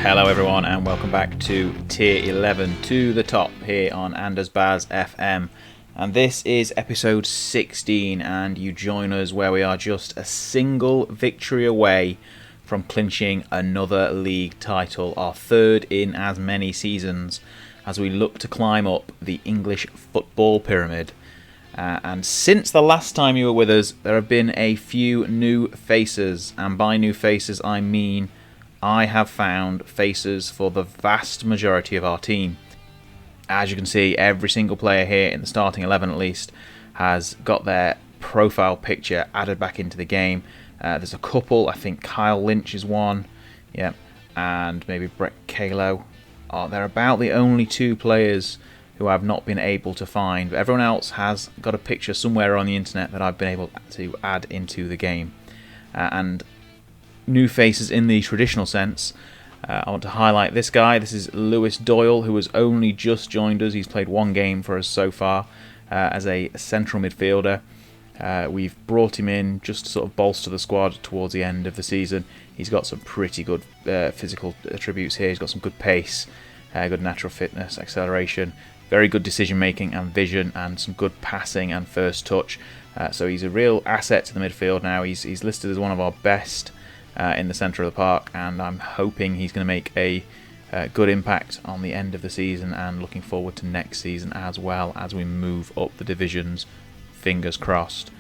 Hello everyone and welcome back to Tier 11 to the top here on Anderzbaz FM. And this is episode 16 and you join us where we are just a single victory away from clinching another league title, our third in as many seasons, as we look to climb up the English football pyramid. And since the last time you were with us, there have been a few new faces, and by new faces I mean I have found faces for the vast majority of our team. As you can see, every single player here in the starting 11 at least has got their profile picture added back into the game. There's a couple, I think Kyle Lynch is one, and maybe Brett Kalo. They're about the only two players who I've not been able to find, but everyone else has got a picture somewhere on the internet that I've been able to add into the game. And new faces in the traditional sense. I want to highlight this guy. This is Lewis Doyle, who has only just joined us. He's played one game for us so far as a central midfielder. We've brought him in just to sort of bolster the squad towards the end of the season. He's got some pretty good physical attributes here. He's got some good pace, good natural fitness, acceleration, very good decision making and vision, and some good passing and first touch. So he's a real asset to the midfield now. He's listed as one of our best in the centre of the park, and I'm hoping he's going to make a good impact on the end of the season and looking forward to next season as well as we move up the divisions, fingers crossed.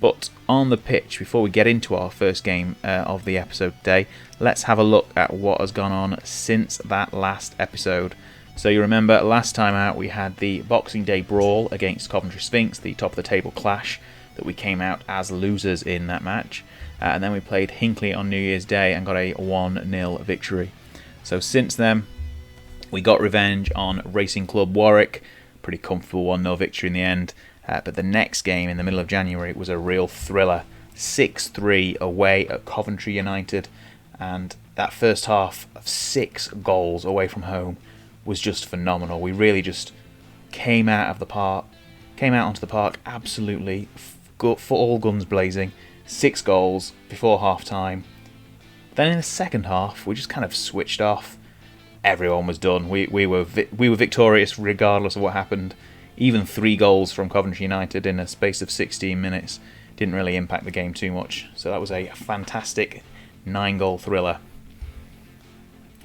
But on the pitch, before we get into our first game of the episode today, let's have a look at what has gone on since that last episode. So you remember last time out we had the Boxing Day brawl against Coventry Sphinx, the top of the table clash that we came out as losers in that match. And then we played Hinckley on New Year's Day and got a 1-0 victory. So since then, we got revenge on Racing Club Warwick. Pretty comfortable 1-0 victory in the end. But the next game in the middle of January was a real thriller. 6-3 away at Coventry United. And that first half of 6 goals away from home was just phenomenal. We really just came out onto the park absolutely for all guns blazing. 6 goals before half time. Then in the second half we just kind of switched off. Everyone was done. We were victorious regardless of what happened. Even 3 goals from Coventry United in a space of 16 minutes didn't really impact the game too much. So that was a fantastic 9-goal thriller.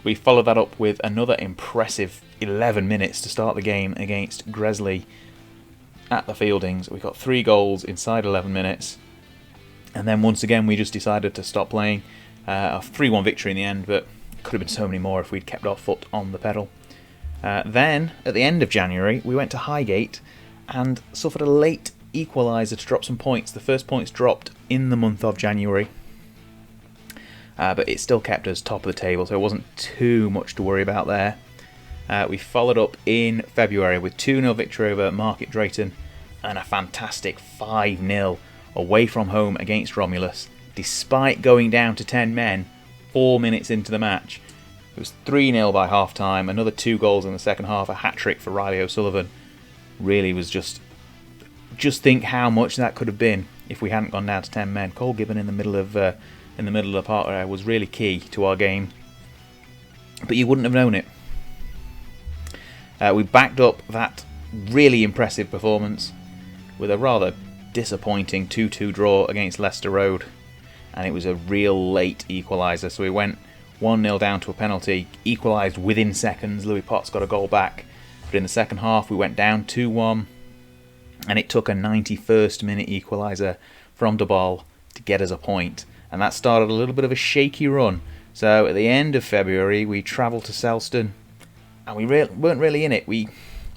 We followed that up with another impressive 11 minutes to start the game against Gresley at the Fieldings. We got 3 goals inside 11 minutes. And then once again we just decided to stop playing. A 3-1 victory in the end, but it could have been so many more if we'd kept our foot on the pedal. Then, at the end of January, we went to Highgate and suffered a late equaliser to drop some points. The first points dropped in the month of January. But it still kept us top of the table, so it wasn't too much to worry about there. We followed up in February with 2-0 victory over Market Drayton and a fantastic 5-0 away from home against Romulus, despite going down to 10 men 4 minutes into the match. It was 3-0 by half time, another 2 goals in the second half, a hat-trick for Riley O'Sullivan. Really was just think how much that could have been if we hadn't gone down to 10 men. Cole Gibbon in the middle of the park there was really key to our game, but you wouldn't have known it. We backed up that really impressive performance with a rather disappointing 2-2 draw against Leicester Road, and it was a real late equaliser. So we went 1-0 down to a penalty, equalised within seconds. Louis Potts got a goal back, but in the second half we went down 2-1, and it took a 91st minute equaliser from De Ball to get us a point, and that started a little bit of a shaky run. So at the end of February we travelled to Selston, and we weren't really in it. We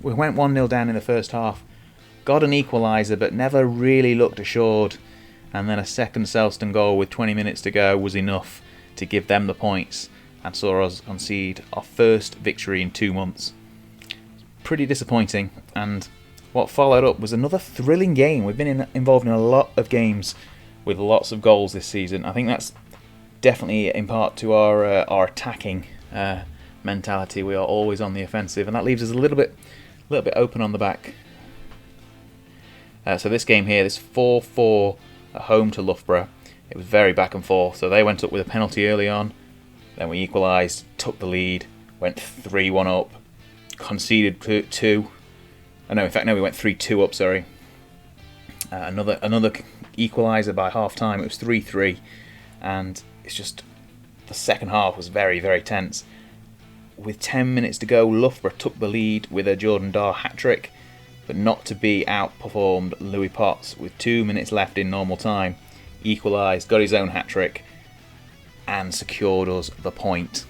went 1-0 down in the first half, got an equaliser but never really looked assured, and then a second Selston goal with 20 minutes to go was enough to give them the points and saw us concede our first victory in 2 months. Pretty disappointing, and what followed up was another thrilling game. We've been involved in a lot of games with lots of goals this season. I think that's definitely in part to our attacking mentality. We are always on the offensive, and that leaves us a little bit open on the back. So this game here, this 4-4 at home to Loughborough, it was very back and forth. So they went up with a penalty early on. Then we equalised, took the lead, went 3-1 up, conceded 2. Oh, no, in fact, no, we went 3-2 up, sorry. Another equaliser by half-time. It was 3-3. And it's just, the second half was very, very tense. With 10 minutes to go, Loughborough took the lead with a Jordan Dar hat-trick, but not to be outperformed. Louis Potts, with 2 minutes left in normal time, equalised, got his own hat-trick, and secured us the point.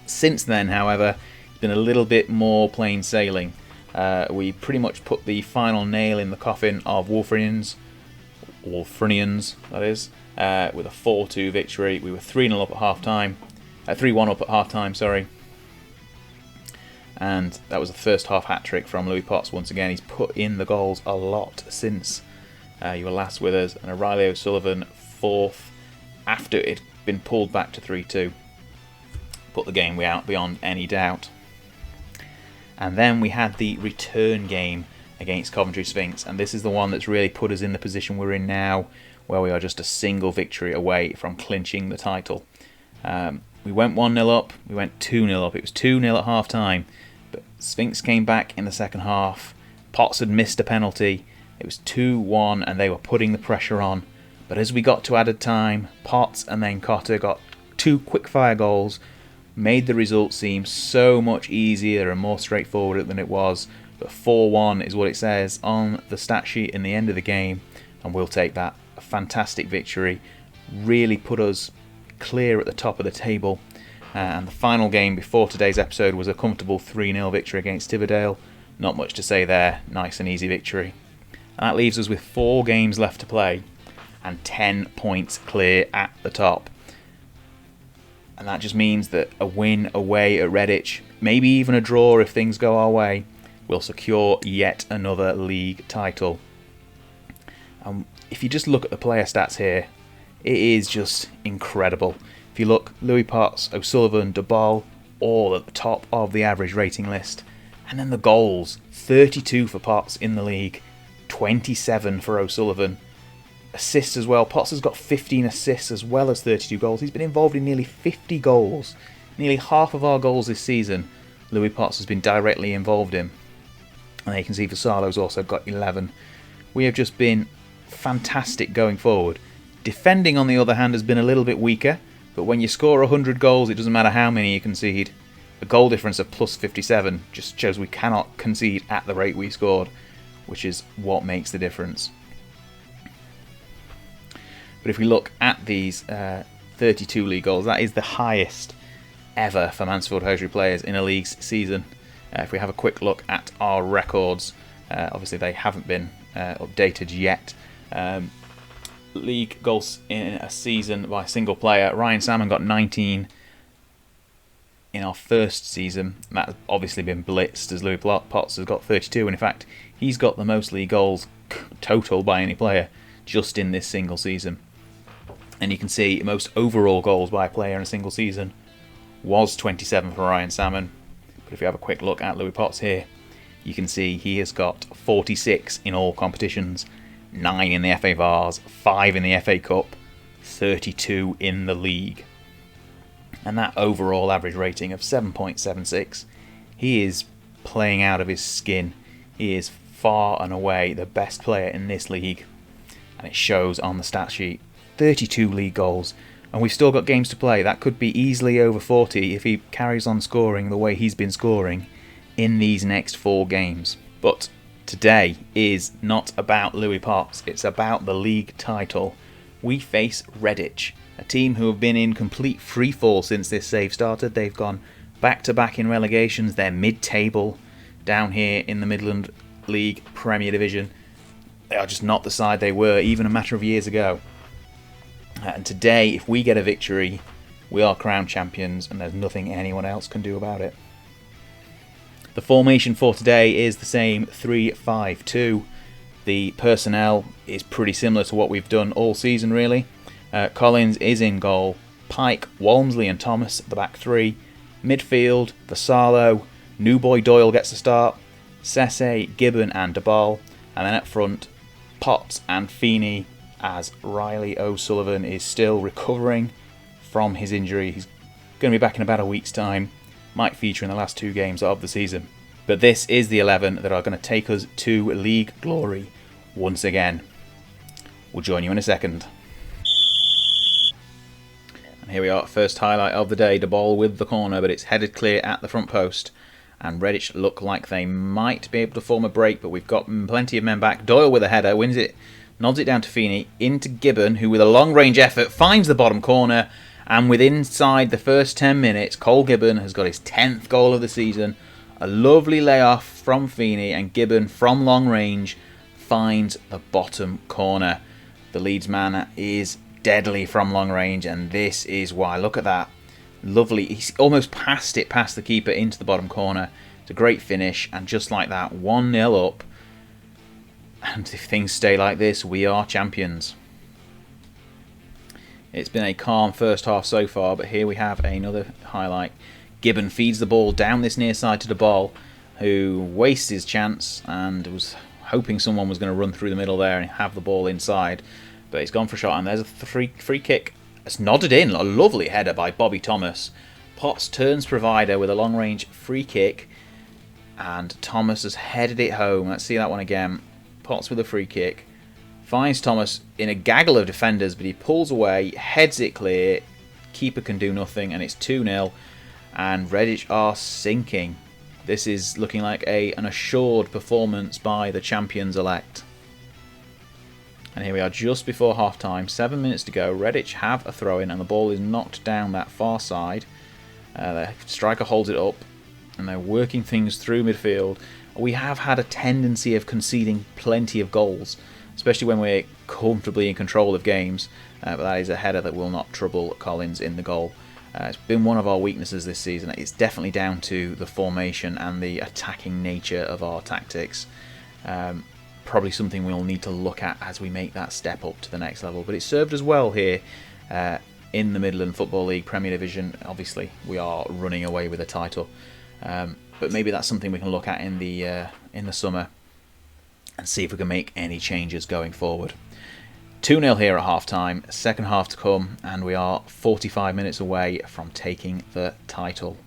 Since then, however, it's been a little bit more plain sailing. We pretty much put the final nail in the coffin of Wolfrenians, that is, with a 4-2 victory. We were 3-0 up at half-time, 3-1 up at half-time, sorry. And that was the first half hat-trick from Louis Potts once again. He's put in the goals a lot since you were last with us. And O'Reilly O'Sullivan, fourth, after it had been pulled back to 3-2. Put the game out beyond any doubt. And then we had the return game against Coventry Sphinx. And this is the one that's really put us in the position we're in now, where we are just a single victory away from clinching the title. We went 1-0 up, we went 2-0 up. It was 2-0 at half-time. But Sphinx came back in the second half. Potts had missed a penalty. It was 2-1 and they were putting the pressure on. But as we got to added time, Potts and then Cotter got 2 quick-fire goals, made the result seem so much easier and more straightforward than it was. But 4-1 is what it says on the stat sheet in the end of the game, and we'll take that. A fantastic victory. Really put us clear at the top of the table. And the final game before today's episode was a comfortable 3-0 victory against Tibberdale. Not much to say there, nice and easy victory. And that leaves us with 4 games left to play and 10 points clear at the top. And that just means that a win away at Redditch, maybe even a draw if things go our way, will secure yet another league title. If you just look at the player stats here, it is just incredible. If you look, Louis Potts, O'Sullivan, De Ball, all at the top of the average rating list. And then the goals, 32 for Potts in the league, 27 for O'Sullivan. Assists as well, Potts has got 15 assists as well as 32 goals. He's been involved in nearly 50 goals. Nearly half of our goals this season, Louis Potts has been directly involved in. And there you can see Vassallo's also got 11. We have just been fantastic going forward. Defending, on the other hand, has been a little bit weaker, but when you score 100 goals, it doesn't matter how many you concede. A goal difference of plus 57 just shows we cannot concede at the rate we scored, which is what makes the difference. But if we look at these 32 league goals, that is the highest ever for Mansfield Hosiery players in a league season. If we have a quick look at our records, obviously they haven't been updated yet. League goals in a season by a single player. Ryan Salmon got 19 in our first season. That's obviously been blitzed as Louis Potts has got 32, and in fact he's got the most league goals total by any player just in this single season. And you can see most overall goals by a player in a single season was 27 for Ryan Salmon. But if you have a quick look at Louis Potts here, you can see he has got 46 in all competitions, 9 in the FA Vars, 5 in the FA Cup, 32 in the league. And that overall average rating of 7.76, he is playing out of his skin. He is far and away the best player in this league. And it shows on the stat sheet. 32 league goals. And we've still got games to play. That could be easily over 40 if he carries on scoring the way he's been scoring in these next 4 games. But today is not about Louis Potts. It's about the league title. We face Redditch, a team who have been in complete freefall since this save started. They've gone back-to-back in relegations. They're mid-table down here in the Midland League Premier Division. They are just not the side they were even a matter of years ago. And today, if we get a victory, we are crowned champions and there's nothing anyone else can do about it. The formation for today is the same 3-5-2. The personnel is pretty similar to what we've done all season, really. Collins is in goal. Pike, Walmsley and Thomas at the back 3. Midfield, Vassallo. New boy Doyle gets the start. Sesse, Gibbon and De Ball. And then up front, Potts and Feeney, as Riley O'Sullivan is still recovering from his injury. He's Going to be back in about a week's time. Might feature in the last 2 games of the season. But this is the 11 that are going to take us to league glory once again. We'll join you in a second. And here we are, first highlight of the day. The ball with the corner, but it's headed clear at the front post. And Redditch look like they might be able to form a break, but we've got plenty of men back. Doyle with a header, wins it, nods it down to Feeney, into Gibbon, who with a long-range effort finds the bottom corner. And within inside the first 10 minutes, Cole Gibbon has got his 10th goal of the season. A lovely layoff from Feeney, and Gibbon from long range finds the bottom corner. The Leeds man is deadly from long range, and this is why. Look at that. Lovely. He's almost passed it past the keeper into the bottom corner. It's a great finish, and just like that, 1-0 up. And if things stay like this, we are champions. It's been a calm first half so far, but here we have another highlight. Gibbon feeds the ball down this near side to the ball, who wastes his chance and was hoping someone was going to run through the middle there and have the ball inside. But he's gone for a shot, and there's a free kick. It's nodded in. A lovely header by Bobby Thomas. Potts turns provider with a long-range free kick, and Thomas has headed it home. Let's see that one again. Potts with a free kick. Finds Thomas in a gaggle of defenders, but he pulls away, heads it clear. Keeper can do nothing, and it's 2-0. And Redditch are sinking. This is looking like an assured performance by the champions-elect. And here we are just before half-time. 7 minutes to go. Redditch have a throw-in, and the ball is knocked down that far side. The striker holds it up, and they're working things through midfield. We have had a tendency of conceding plenty of goals, especially when we're comfortably in control of games. But that is a header that will not trouble Collins in the goal. It's been one of our weaknesses this season. It's definitely down to the formation and the attacking nature of our tactics. Probably something we'll need to look at as we make that step up to the next level. But it served us well here in the Midland Football League Premier Division. Obviously, we are running away with a title. But maybe that's something we can look at in the summer and see if we can make any changes going forward. 2-0 here at half-time, second half to come, and we are 45 minutes away from taking the title.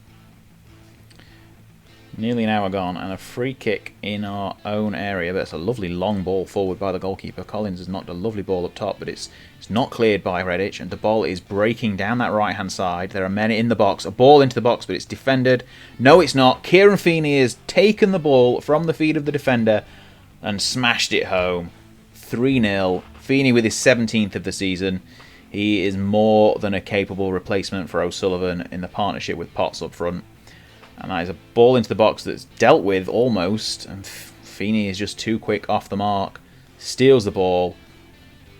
Nearly an hour gone, and a free kick in our own area, but it's a lovely long ball forward by the goalkeeper. Collins has knocked a lovely ball up top, but it's not cleared by Redditch, and the ball is breaking down that right-hand side. There are men in the box, a ball into the box, but it's defended. No, it's not. Kieran Feeney has taken the ball from the feet of the defender and smashed it home. 3-0. Feeney with his 17th of the season. He is more than a capable replacement for O'Sullivan in the partnership with Potts up front. And that is a ball into the box that's dealt with almost, and Feeney is just too quick off the mark. Steals the ball.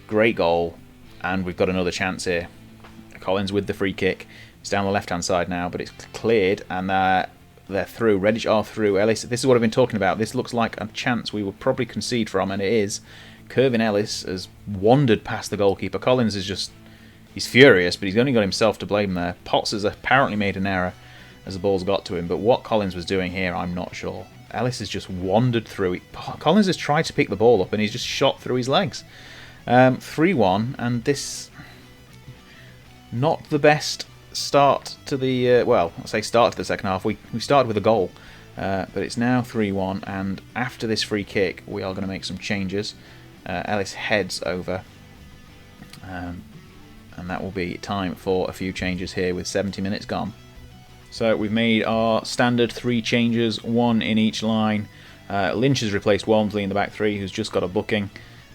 Great goal. And we've got another chance here. Collins with the free kick. It's down the left-hand side now, but it's cleared, and they're through. Redditch are through. Ellis, this is what I've been talking about. This looks like a chance we will probably concede from, and it is. Kervin Ellis has wandered past the goalkeeper. Collins is he's furious, but he's only got himself to blame there. Potts has apparently made an error as the ball's got to him, but what Collins was doing here, I'm not sure. Ellis has just wandered through it. Collins has tried to pick the ball up, and he's just shot through his legs. 3-1, and this not the best start to the start to the second half. We started with a goal, but it's now 3-1, and after this free kick, we are going to make some changes. Ellis heads over, and that will be time for a few changes here with 70 minutes gone. So we've made our standard 3 changes, 1 in each line. Lynch has replaced Walmsley in the back 3, who's just got a booking.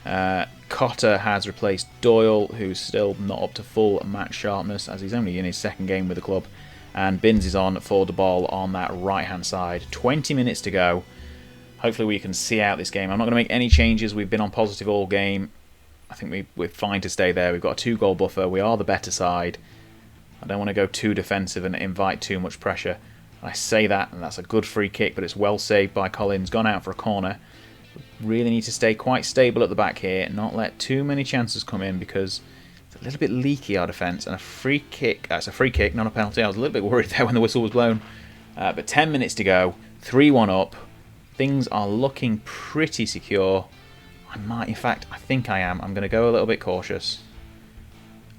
Cotter has replaced Doyle, who's still not up to full match sharpness, as he's only in his second game with the club. And Binns is on for the ball on that right-hand side. 20 minutes to go. Hopefully we can see out this game. I'm not going to make any changes. We've been on positive all game. I think we're fine to stay there. We've got a 2-goal buffer. We are the better side. I don't want to go too defensive and invite too much pressure. I say that, and that's a good free kick, but it's well saved by Collins. Gone out for a corner. Really need to stay quite stable at the back here, not let too many chances come in, because it's a little bit leaky, our defence. And a free kick, it's a free kick, not a penalty. I was a little bit worried there when the whistle was blown. But 10 minutes to go, 3-1 up. Things are looking pretty secure. I think I am. I'm going to go a little bit cautious.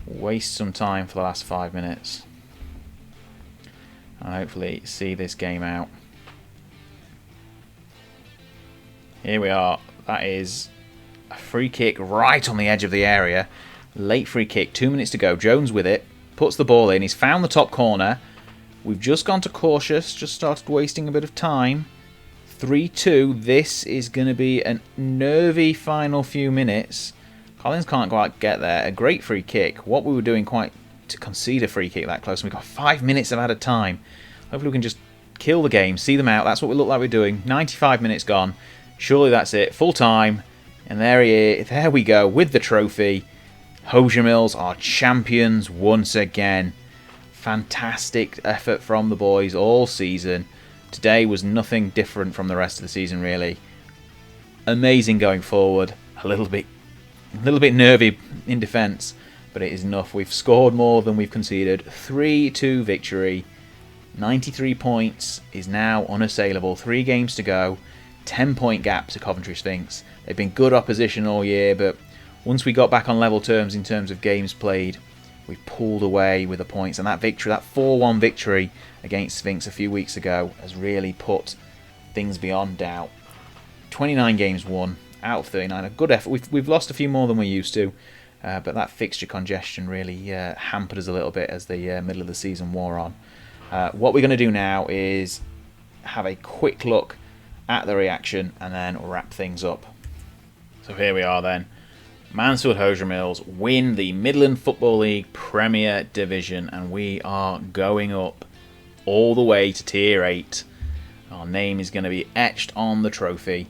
Waste some time for the last 5 minutes. and hopefully see this game out. Here we are. That is a free kick right on the edge of the area. Late free kick, 2 minutes to go. Jones with it, puts the ball in. He's found the top corner. We've just gone to cautious, just started wasting a bit of time. 3-2. This is going to be a nervy final few minutes. Collins can't quite get there. A great free kick. What we were doing quite to concede a free kick that close. And we've got 5 minutes of added time. Hopefully we can just kill the game, see them out. That's what we look like we're doing. 95 minutes gone. Surely that's it. Full time. And there we go with the trophy. Hosiery Mills are champions once again. Fantastic effort from the boys all season. Today was nothing different from the rest of the season, really. Amazing going forward. A little bit nervy in defence, but it is enough. We've scored more than we've conceded. 3-2 victory. 93 points is now unassailable. 3 games to go. 10-point gap to Coventry Sphinx. They've been good opposition all year, but once we got back on level terms in terms of games played, we pulled away with the points, and that victory, that 4-1 victory against Sphinx a few weeks ago, has really put things beyond doubt. 29 games won out of 39, a good effort. We've lost a few more than we used to, but that fixture congestion really hampered us a little bit as the middle of the season wore on. What we're going to do now is have a quick look at the reaction and then wrap things up. So here we are then. Mansfield Hosiery Mills win the Midland Football League Premier Division, and we are going up all the way to Tier 8. Our name is going to be etched on the trophy,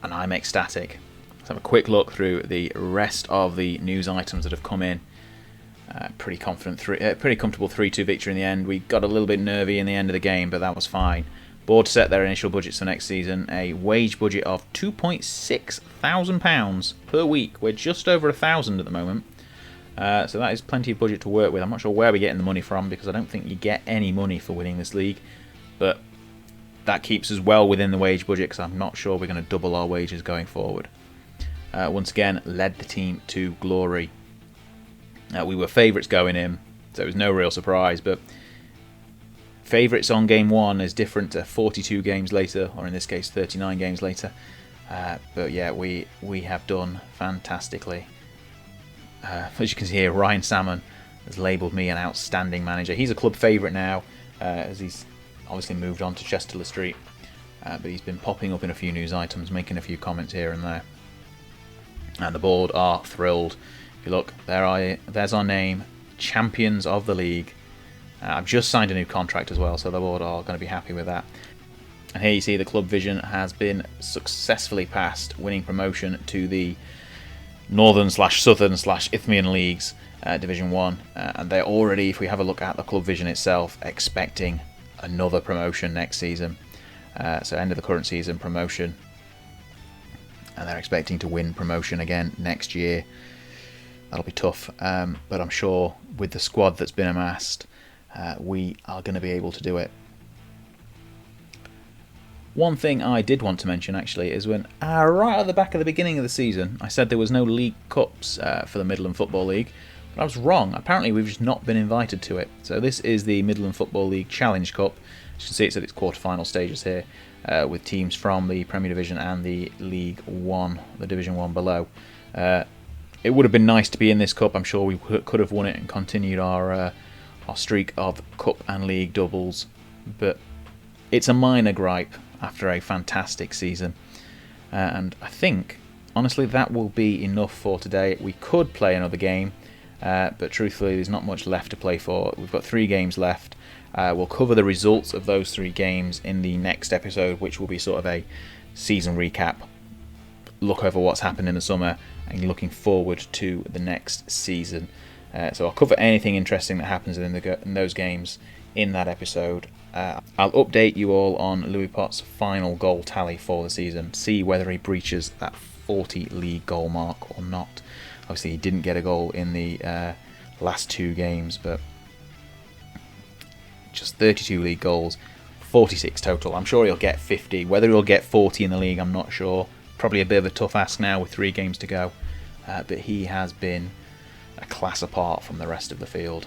and I'm ecstatic. Let's have a quick look through the rest of the news items that have come in. Pretty comfortable 3-2 victory in the end. We got a little bit nervy in the end of the game, but that was fine. Board set their initial budgets for next season, a wage budget of £2,600 per week. We're just over 1,000 at the moment, so that is plenty of budget to work with. I'm not sure where we're getting the money from, because I don't think you get any money for winning this league, but that keeps us well within the wage budget, because I'm not sure we're going to double our wages going forward. Once again, led the team to glory. We were favourites going in, so it was no real surprise, but favourites on game 1 is different to 42 games later, or in this case 39 games later. But yeah, we have done fantastically. As you can see here, Ryan Salmon has labelled me an outstanding manager. He's a club favourite now, as he's obviously moved on to Chesterle Street. But he's been popping up in a few news items, making a few comments here and there. And the board are thrilled. If you look, there's our name, champions of the league. I've just signed a new contract as well, so the board are going to be happy with that. And here you see the club vision has been successfully passed, winning promotion to the Northern/Southern/Isthmian Leagues, Division 1. And they're already, if we have a look at the club vision itself, expecting another promotion next season. So end of the current season, promotion. And they're expecting to win promotion again next year. That'll be tough, but I'm sure with the squad that's been amassed, we are going to be able to do it. One thing I did want to mention actually is when right at the back of the beginning of the season I said there was no League Cups for the Midland Football League, but I was wrong. Apparently we've just not been invited to it. So this is the Midland Football League Challenge Cup. As you can see, it's at its quarter-final stages here, with teams from the Premier Division and the League 1, the Division 1 below. It would have been nice to be in this cup. I'm sure we could have won it and continued our streak of cup and league doubles, but it's a minor gripe after a fantastic season, and I think honestly that will be enough for today. We could play another game, but truthfully there's not much left to play for. We've got 3 games left. We'll cover the results of those 3 games in the next episode, which will be sort of a season recap, look over what's happened in the summer and looking forward to the next season. So I'll cover anything interesting that happens in those games in that episode. I'll update you all on Louis Potts' final goal tally for the season, see whether he breaches that 40 league goal mark or not. Obviously he didn't get a goal in the last 2 games, but just 32 league goals, 46 total. I'm sure he'll get 50. Whether he'll get 40 in the league, I'm not sure. Probably a bit of a tough ask now with 3 games to go, but he has been a class apart from the rest of the field.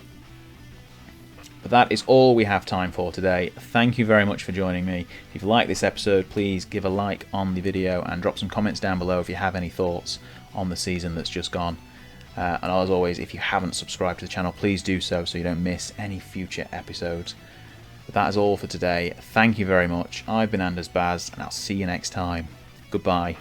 But that is all we have time for today. Thank you very much for joining me. If you've liked this episode, please give a like on the video and drop some comments down below if you have any thoughts on the season that's just gone. And as always, if you haven't subscribed to the channel, please do so you don't miss any future episodes. But that is all for today. Thank you very much. I've been Anderzbaz, and I'll see you next time. Goodbye.